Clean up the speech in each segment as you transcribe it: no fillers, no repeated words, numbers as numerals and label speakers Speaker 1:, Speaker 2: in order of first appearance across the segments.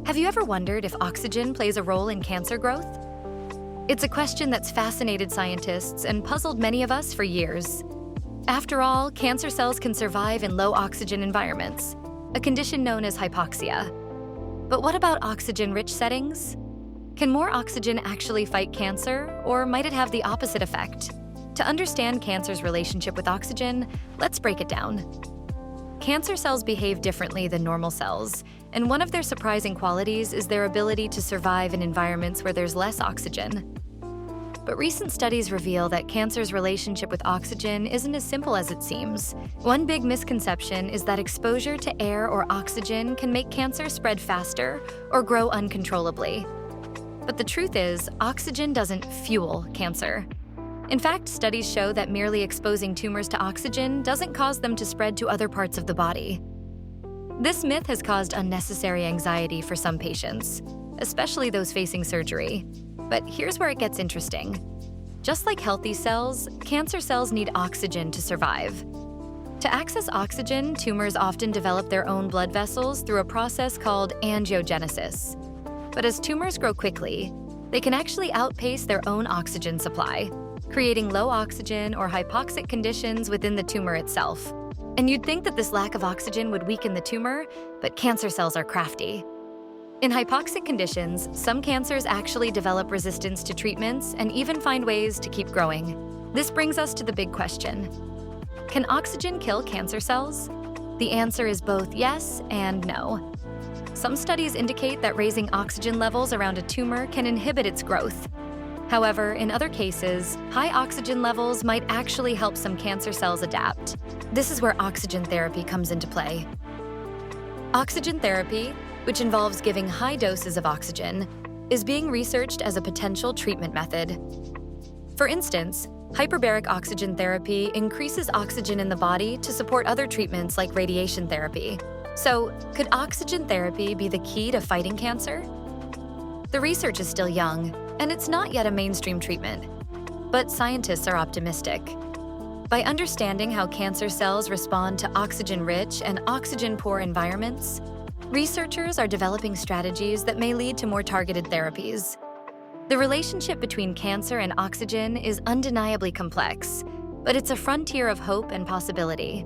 Speaker 1: Have you ever wondered if oxygen plays a role in cancer growth? It's a question that's fascinated scientists and puzzled many of us for years. After all, cancer cells can survive in low oxygen environments, a condition known as hypoxia. But what about oxygen-rich settings? Can more oxygen actually fight cancer, or might it have the opposite effect? To understand cancer's relationship with oxygen, let's break it down. Cancer cells behave differently than normal cells, and one of their surprising qualities is their ability to survive in environments where there's less oxygen. But recent studies reveal that cancer's relationship with oxygen isn't as simple as it seems. One big misconception is that exposure to air or oxygen can make cancer spread faster or grow uncontrollably. But the truth is, oxygen doesn't fuel cancer. In fact, studies show that merely exposing tumors to oxygen doesn't cause them to spread to other parts of the body. This myth has caused unnecessary anxiety for some patients, especially those facing surgery. But here's where it gets interesting. Just like healthy cells, cancer cells need oxygen to survive. To access oxygen, tumors often develop their own blood vessels through a process called angiogenesis. But as tumors grow quickly, they can actually outpace their own oxygen supply, creating low oxygen or hypoxic conditions within the tumor itself. And you'd think that this lack of oxygen would weaken the tumor, but cancer cells are crafty. In hypoxic conditions, some cancers actually develop resistance to treatments and even find ways to keep growing. This brings us to the big question. Can oxygen kill cancer cells? The answer is both yes and no. Some studies indicate that raising oxygen levels around a tumor can inhibit its growth. However, in other cases, high oxygen levels might actually help some cancer cells adapt. This is where oxygen therapy comes into play. Oxygen therapy, which involves giving high doses of oxygen, is being researched as a potential treatment method. For instance, hyperbaric oxygen therapy increases oxygen in the body to support other treatments like radiation therapy. So, could oxygen therapy be the key to fighting cancer? The research is still young, and it's not yet a mainstream treatment. But scientists are optimistic. By understanding how cancer cells respond to oxygen-rich and oxygen-poor environments, researchers are developing strategies that may lead to more targeted therapies. The relationship between cancer and oxygen is undeniably complex, but it's a frontier of hope and possibility.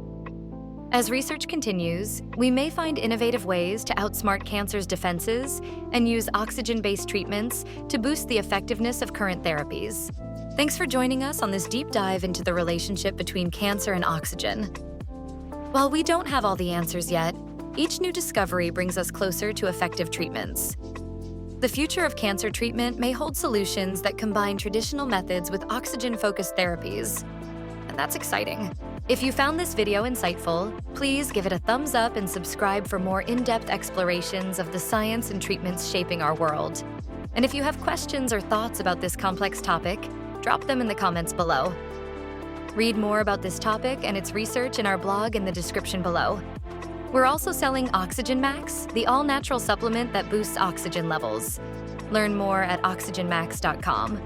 Speaker 1: As research continues, we may find innovative ways to outsmart cancer's defenses and use oxygen-based treatments to boost the effectiveness of current therapies. Thanks for joining us on this deep dive into the relationship between cancer and oxygen. While we don't have all the answers yet, each new discovery brings us closer to effective treatments. The future of cancer treatment may hold solutions that combine traditional methods with oxygen-focused therapies. And that's exciting. If you found this video insightful, please give it a thumbs up and subscribe for more in-depth explorations of the science and treatments shaping our world. And if you have questions or thoughts about this complex topic, drop them in the comments below. Read more about this topic and its research in our blog in the description below. We're also selling Oxygen Max, the all-natural supplement that boosts oxygen levels. Learn more at oxygenmax.com.